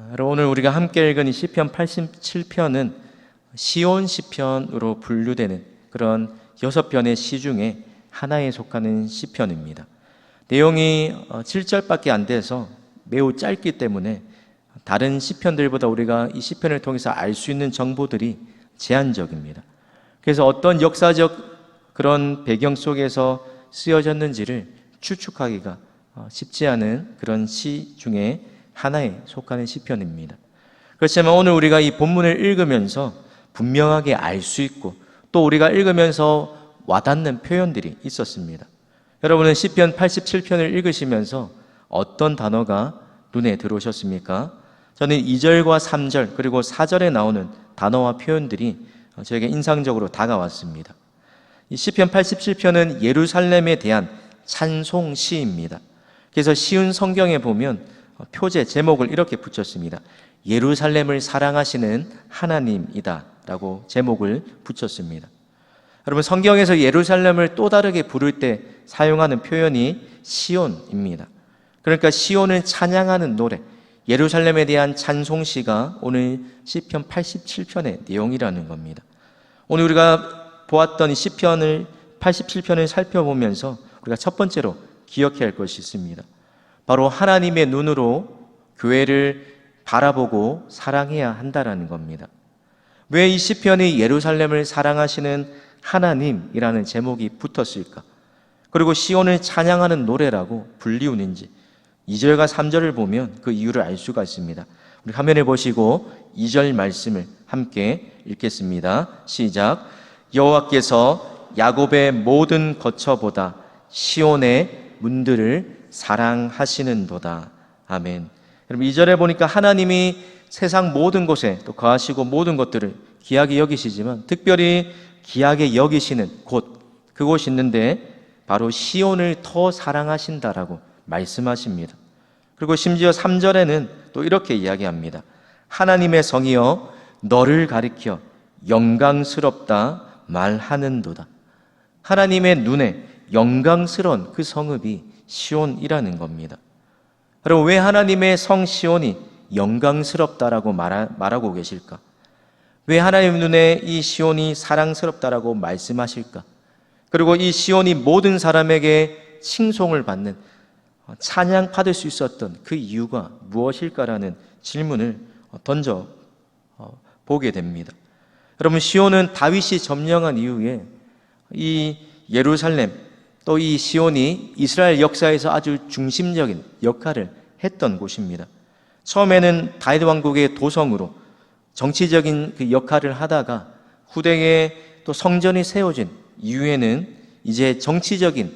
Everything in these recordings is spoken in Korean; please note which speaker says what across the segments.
Speaker 1: 여러분, 오늘 우리가 함께 읽은 이 시편 87편은 시온 시편으로 분류되는 그런 6편의 시 중에 하나에 속하는 시편입니다. 내용이 7절밖에 안 돼서 매우 짧기 때문에 다른 시편들보다 우리가 이 시편을 통해서 알 수 있는 정보들이 제한적입니다. 그래서 어떤 역사적 그런 배경 속에서 쓰여졌는지를 추측하기가 쉽지 않은 그런 시 중에 하나에 속하는 시편입니다. 그렇지만 오늘 우리가 이 본문을 읽으면서 분명하게 알 수 있고 또 우리가 읽으면서 와닿는 표현들이 있었습니다. 여러분은 시편 87편을 읽으시면서 어떤 단어가 눈에 들어오셨습니까? 저는 2절과 3절 그리고 4절에 나오는 단어와 표현들이 저에게 인상적으로 다가왔습니다. 이 시편 87편은 예루살렘에 대한 찬송 시입니다. 그래서 쉬운 성경에 보면 표제 제목을 이렇게 붙였습니다. 예루살렘을 사랑하시는 하나님이다 라고 제목을 붙였습니다. 여러분, 성경에서 예루살렘을 또 다르게 부를 때 사용하는 표현이 시온입니다. 그러니까 시온을 찬양하는 노래, 예루살렘에 대한 찬송시가 오늘 시편 87편의 내용이라는 겁니다. 오늘 우리가 보았던 이 시편을 87편을 살펴보면서 우리가 첫 번째로 기억해야 할 것이 있습니다. 바로 하나님의 눈으로 교회를 바라보고 사랑해야 한다라는 겁니다. 왜 이 시편이 예루살렘을 사랑하시는 하나님이라는 제목이 붙었을까? 그리고 시온을 찬양하는 노래라고 불리우는지 2절과 3절을 보면 그 이유를 알 수가 있습니다. 우리 화면에 보시고 2절 말씀을 함께 읽겠습니다. 시작. 여호와께서 야곱의 모든 거처보다 시온의 문들을 사랑하시는도다. 아멘. 여러분, 2절에 보니까 하나님이 세상 모든 곳에 또 거하시고 모든 것들을 귀하게 여기시지만 특별히 귀하게 여기시는 곳, 그곳이 있는데 바로 시온을 더 사랑하신다라고 말씀하십니다. 그리고 심지어 3절에는 또 이렇게 이야기합니다. 하나님의 성이여 너를 가리켜 영광스럽다 말하는도다. 하나님의 눈에 영광스러운 그 성읍이 시온이라는 겁니다. 여러분, 왜 하나님의 성 시온이 영광스럽다라고 말하고 계실까? 왜 하나님 눈에 이 시온이 사랑스럽다라고 말씀하실까? 그리고 이 시온이 모든 사람에게 칭송을 받는 찬양 받을 수 있었던 그 이유가 무엇일까라는 질문을 던져 보게 됩니다. 여러분, 시온은 다윗이 점령한 이후에 이 예루살렘 또 이 시온이 이스라엘 역사에서 아주 중심적인 역할을 했던 곳입니다. 처음에는 다윗 왕국의 도성으로 정치적인 그 역할을 하다가 후대에 또 성전이 세워진 이후에는 이제 정치적인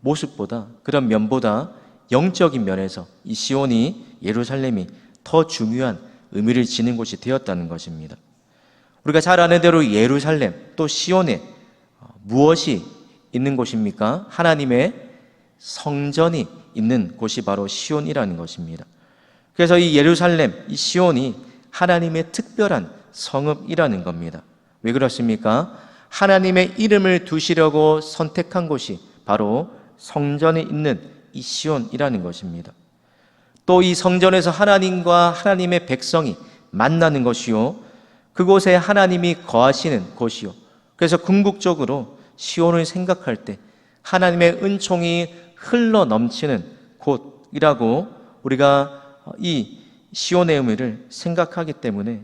Speaker 1: 모습보다 그런 면보다 영적인 면에서 이 시온이 예루살렘이 더 중요한 의미를 지닌 곳이 되었다는 것입니다. 우리가 잘 아는 대로 예루살렘 또 시온에 무엇이 있는 곳입니까? 하나님의 성전이 있는 곳이 바로 시온이라는 것입니다. 그래서 이 예루살렘, 이 시온이 하나님의 특별한 성읍이라는 겁니다. 왜 그렇습니까? 하나님의 이름을 두시려고 선택한 곳이 바로 성전이 있는 이 시온이라는 것입니다. 또 이 성전에서 하나님과 하나님의 백성이 만나는 것이요, 그곳에 하나님이 거하시는 곳이요, 그래서 궁극적으로 시온을 생각할 때 하나님의 은총이 흘러 넘치는 곳이라고 우리가 이 시온의 의미를 생각하기 때문에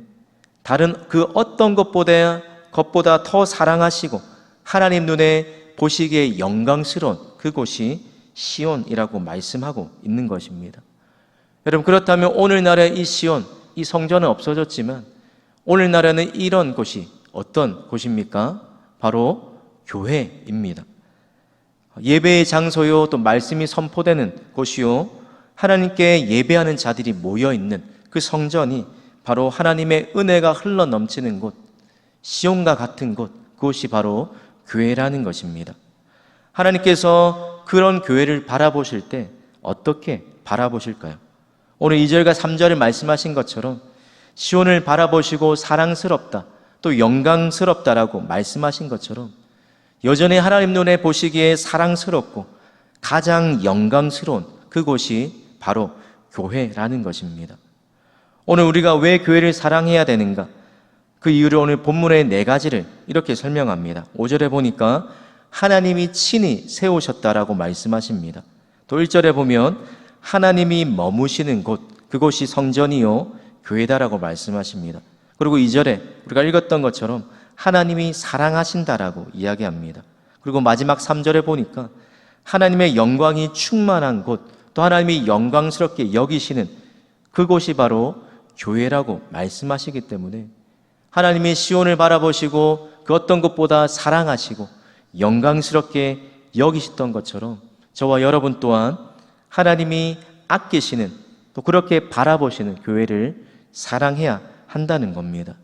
Speaker 1: 다른 그 어떤 것보다 더 사랑하시고 하나님 눈에 보시기에 영광스러운 그곳이 시온이라고 말씀하고 있는 것입니다. 여러분, 그렇다면 오늘날의 이 시온, 이 성전은 없어졌지만 오늘날에는 이런 곳이 어떤 곳입니까? 바로 교회입니다. 예배의 장소요, 또 말씀이 선포되는 곳이요, 하나님께 예배하는 자들이 모여있는 그 성전이 바로 하나님의 은혜가 흘러 넘치는 곳, 시온과 같은 곳, 그것이 바로 교회라는 것입니다. 하나님께서 그런 교회를 바라보실 때 어떻게 바라보실까요? 오늘 2절과 3절을 말씀하신 것처럼 시온을 바라보시고 사랑스럽다, 또 영광스럽다라고 말씀하신 것처럼 여전히 하나님 눈에 보시기에 사랑스럽고 가장 영광스러운 그곳이 바로 교회라는 것입니다. 오늘 우리가 왜 교회를 사랑해야 되는가? 그 이유를 오늘 본문의 4가지를 이렇게 설명합니다. 5절에 보니까 하나님이 친히 세우셨다라고 말씀하십니다. 또 1절에 보면 하나님이 머무시는 곳, 그곳이 성전이요 교회다라고 말씀하십니다. 그리고 2절에 우리가 읽었던 것처럼 하나님이 사랑하신다라고 이야기합니다. 그리고 마지막 3절에 보니까 하나님의 영광이 충만한 곳, 또 하나님이 영광스럽게 여기시는 그곳이 바로 교회라고 말씀하시기 때문에 하나님이 시온을 바라보시고 그 어떤 것보다 사랑하시고 영광스럽게 여기셨던 것처럼 저와 여러분 또한 하나님이 아끼시는, 또 그렇게 바라보시는 교회를 사랑해야 한다는 겁니다.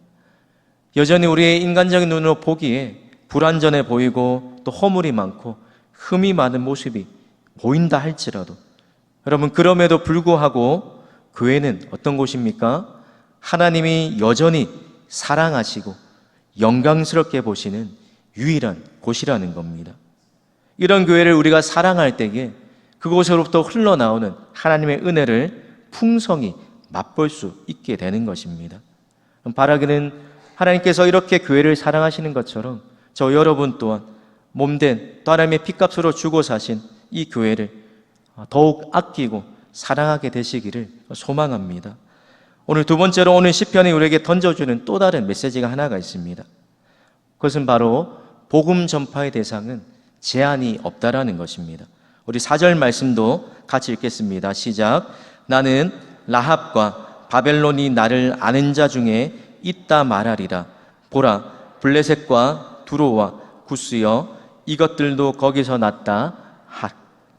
Speaker 1: 여전히 우리의 인간적인 눈으로 보기에 불완전해 보이고 또 허물이 많고 흠이 많은 모습이 보인다 할지라도 여러분, 그럼에도 불구하고 교회는 어떤 곳입니까? 하나님이 여전히 사랑하시고 영광스럽게 보시는 유일한 곳이라는 겁니다. 이런 교회를 우리가 사랑할 때에 그곳으로부터 흘러나오는 하나님의 은혜를 풍성히 맛볼 수 있게 되는 것입니다. 바라기는 하나님께서 이렇게 교회를 사랑하시는 것처럼 저 여러분 또한 몸된 또 하나님의 피값으로 주고 사신 이 교회를 더욱 아끼고 사랑하게 되시기를 소망합니다. 오늘 두 번째로 오늘 시편이 우리에게 던져주는 또 다른 메시지가 하나가 있습니다. 그것은 바로 복음 전파의 대상은 제한이 없다라는 것입니다. 우리 4절 말씀도 같이 읽겠습니다. 시작. 나는 라합과 바벨론이 나를 아는 자 중에 있다 말하리라. 보라, 블레셋과 두로와 구스여, 이것들도 거기서 났다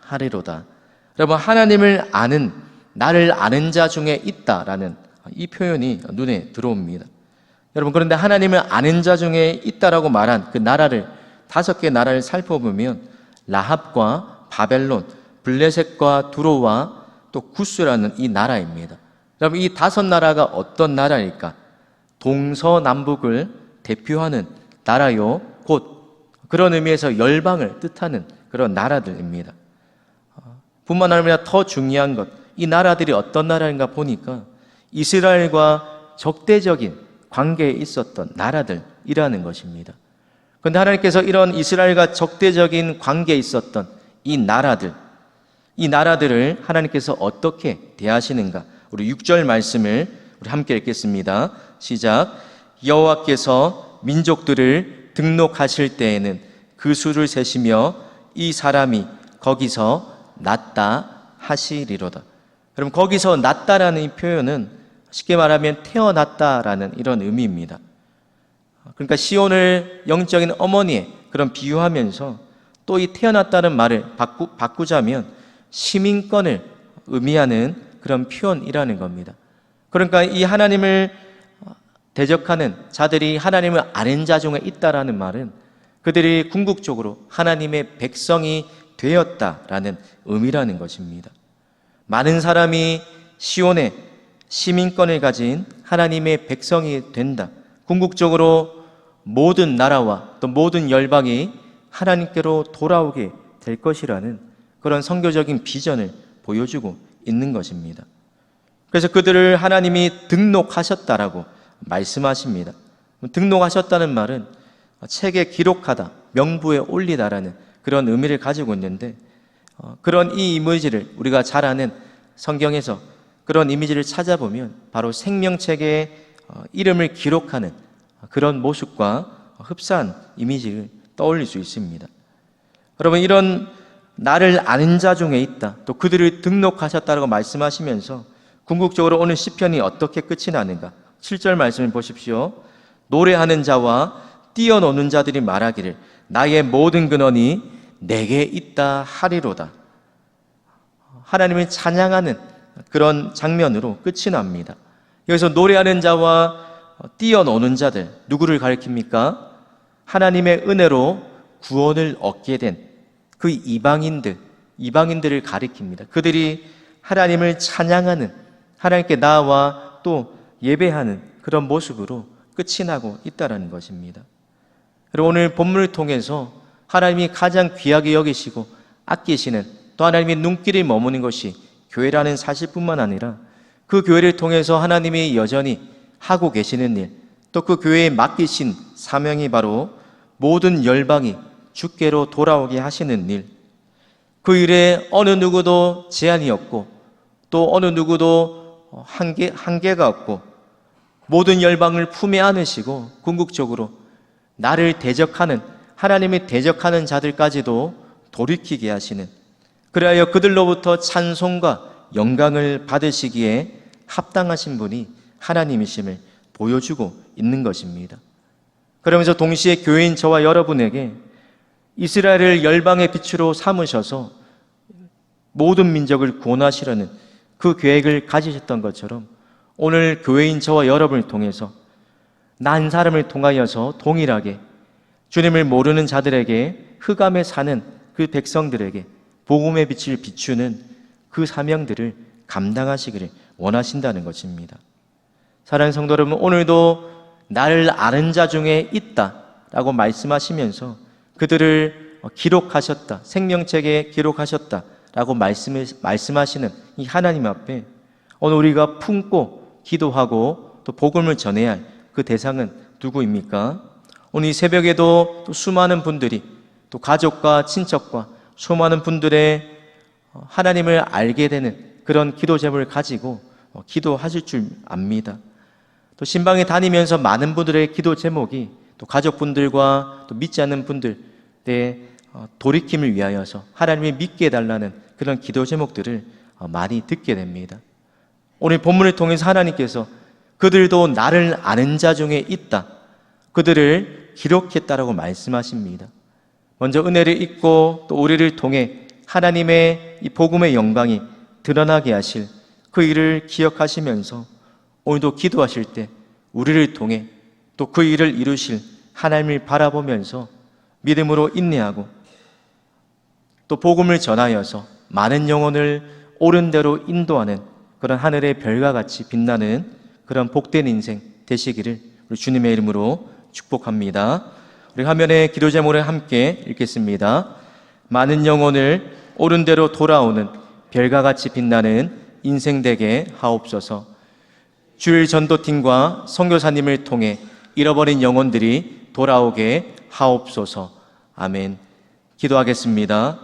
Speaker 1: 하리로다. 여러분, 하나님을 아는, 나를 아는 자 중에 있다라는 이 표현이 눈에 들어옵니다. 여러분, 그런데 하나님을 아는 자 중에 있다라고 말한 그 나라를 5개 나라를 살펴보면 라합과 바벨론, 블레셋과 두로와 또 구스라는 이 나라입니다. 여러분, 이 5나라가 어떤 나라일까? 동서남북을 대표하는 나라요, 곧 그런 의미에서 열방을 뜻하는 그런 나라들입니다. 뿐만 아니라 더 중요한 것, 이 나라들이 어떤 나라인가 보니까 이스라엘과 적대적인 관계에 있었던 나라들이라는 것입니다. 그런데 하나님께서 이런 이스라엘과 적대적인 관계에 있었던 이 나라들을 하나님께서 어떻게 대하시는가? 우리 6절 말씀을 우리 함께 읽겠습니다. 시작. 여호와께서 민족들을 등록하실 때에는 그 수를 세시며 이 사람이 거기서 났다 하시리로다. 여러분, 거기서 났다라는 이 표현은 쉽게 말하면 태어났다라는 이런 의미입니다. 그러니까 시온을 영적인 어머니에 그런 비유하면서 또 이 태어났다는 말을 바꾸자면 시민권을 의미하는 그런 표현이라는 겁니다. 그러니까 이 하나님을 대적하는 자들이 하나님을 아는 자 중에 있다라는 말은 그들이 궁극적으로 하나님의 백성이 되었다라는 의미라는 것입니다. 많은 사람이 시온의 시민권을 가진 하나님의 백성이 된다. 궁극적으로 모든 나라와 또 모든 열방이 하나님께로 돌아오게 될 것이라는 그런 선교적인 비전을 보여주고 있는 것입니다. 그래서 그들을 하나님이 등록하셨다라고 말씀하십니다. 등록하셨다는 말은 책에 기록하다, 명부에 올리다라는 그런 의미를 가지고 있는데, 그런 이 이미지를 우리가 잘 아는 성경에서 그런 이미지를 찾아보면 바로 생명책에 이름을 기록하는 그런 모습과 흡사한 이미지를 떠올릴 수 있습니다. 여러분, 이런 나를 아는 자 중에 있다, 또 그들을 등록하셨다고 말씀하시면서 궁극적으로 오늘 시편이 어떻게 끝이 나는가? 7절 말씀을 보십시오. 노래하는 자와 뛰어노는 자들이 말하기를 나의 모든 근원이 내게 있다 하리로다. 하나님을 찬양하는 그런 장면으로 끝이 납니다. 여기서 노래하는 자와 뛰어노는 자들, 누구를 가리킵니까? 하나님의 은혜로 구원을 얻게 된 그 이방인들을 가리킵니다. 그들이 하나님을 찬양하는, 하나님께 나아와 또 예배하는 그런 모습으로 끝이 나고 있다는 것입니다. 그리고 오늘 본문을 통해서 하나님이 가장 귀하게 여기시고 아끼시는, 또 하나님의 눈길이 머무는 것이 교회라는 사실뿐만 아니라 그 교회를 통해서 하나님이 여전히 하고 계시는 일, 또 그 교회에 맡기신 사명이 바로 모든 열방이 주께로 돌아오게 하시는 일, 그 일에 어느 누구도 제한이 없고 또 어느 누구도 한계가 없고 모든 열방을 품에 안으시고 궁극적으로 나를 대적하는, 하나님을 대적하는 자들까지도 돌이키게 하시는, 그리하여 그들로부터 찬송과 영광을 받으시기에 합당하신 분이 하나님이심을 보여주고 있는 것입니다. 그러면서 동시에 교회인 저와 여러분에게 이스라엘을 열방의 빛으로 삼으셔서 모든 민족을 구원하시려는 그 계획을 가지셨던 것처럼 오늘 교회인 저와 여러분을 통해서 난 사람을 통하여서 동일하게 주님을 모르는 자들에게, 흑암에 사는 그 백성들에게 복음의 빛을 비추는 그 사명들을 감당하시기를 원하신다는 것입니다. 사랑하는 성도 여러분, 오늘도 나를 아는 자 중에 있다라고 말씀하시면서 그들을 기록하셨다, 생명책에 기록하셨다라고 말씀하시는 이 하나님 앞에 오늘 우리가 품고 기도하고 또 복음을 전해야 할 그 대상은 누구입니까? 오늘 이 새벽에도 또 수많은 분들이, 또 가족과 친척과 수많은 분들의 하나님을 알게 되는 그런 기도 제목을 가지고 기도하실 줄 압니다. 또 신방에 다니면서 많은 분들의 기도 제목이 또 가족분들과 또 믿지 않는 분들의 돌이킴을 위하여서 하나님이 믿게 해달라는 그런 기도 제목들을 많이 듣게 됩니다. 오늘 본문을 통해서 하나님께서 그들도 나를 아는 자 중에 있다, 그들을 기록했다라고 말씀하십니다. 먼저 은혜를 입고 또 우리를 통해 하나님의 이 복음의 영광이 드러나게 하실 그 일을 기억하시면서 오늘도 기도하실 때 우리를 통해 또 그 일을 이루실 하나님을 바라보면서 믿음으로 인내하고 또 복음을 전하여서 많은 영혼을 옳은 대로 인도하는 그런 하늘의 별과 같이 빛나는 그런 복된 인생 되시기를 우리 주님의 이름으로 축복합니다. 우리 화면에 기도 제목을 함께 읽겠습니다. 많은 영혼을 옳은 대로 돌아오는 별과 같이 빛나는 인생 되게 하옵소서. 주일 전도팀과 선교사님을 통해 잃어버린 영혼들이 돌아오게 하옵소서. 아멘. 기도하겠습니다.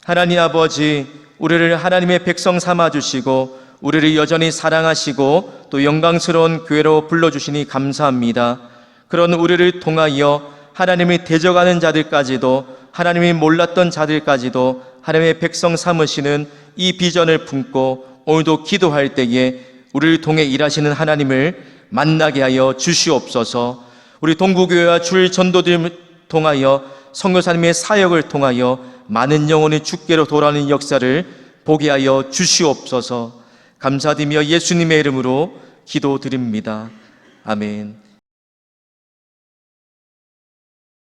Speaker 1: 하나님 아버지, 우리를 하나님의 백성 삼아주시고 우리를 여전히 사랑하시고 또 영광스러운 교회로 불러주시니 감사합니다. 그런 우리를 통하여 하나님을 대적하는 자들까지도, 하나님이 몰랐던 자들까지도 하나님의 백성 삼으시는 이 비전을 품고 오늘도 기도할 때에 우리를 통해 일하시는 하나님을 만나게 하여 주시옵소서. 우리 동구교회와 주일 전도들을 통하여 선교사님의 사역을 통하여 많은 영혼이 주께로 돌아오는 역사를 보게 하여 주시옵소서. 감사드리며 예수님의 이름으로 기도드립니다. 아멘.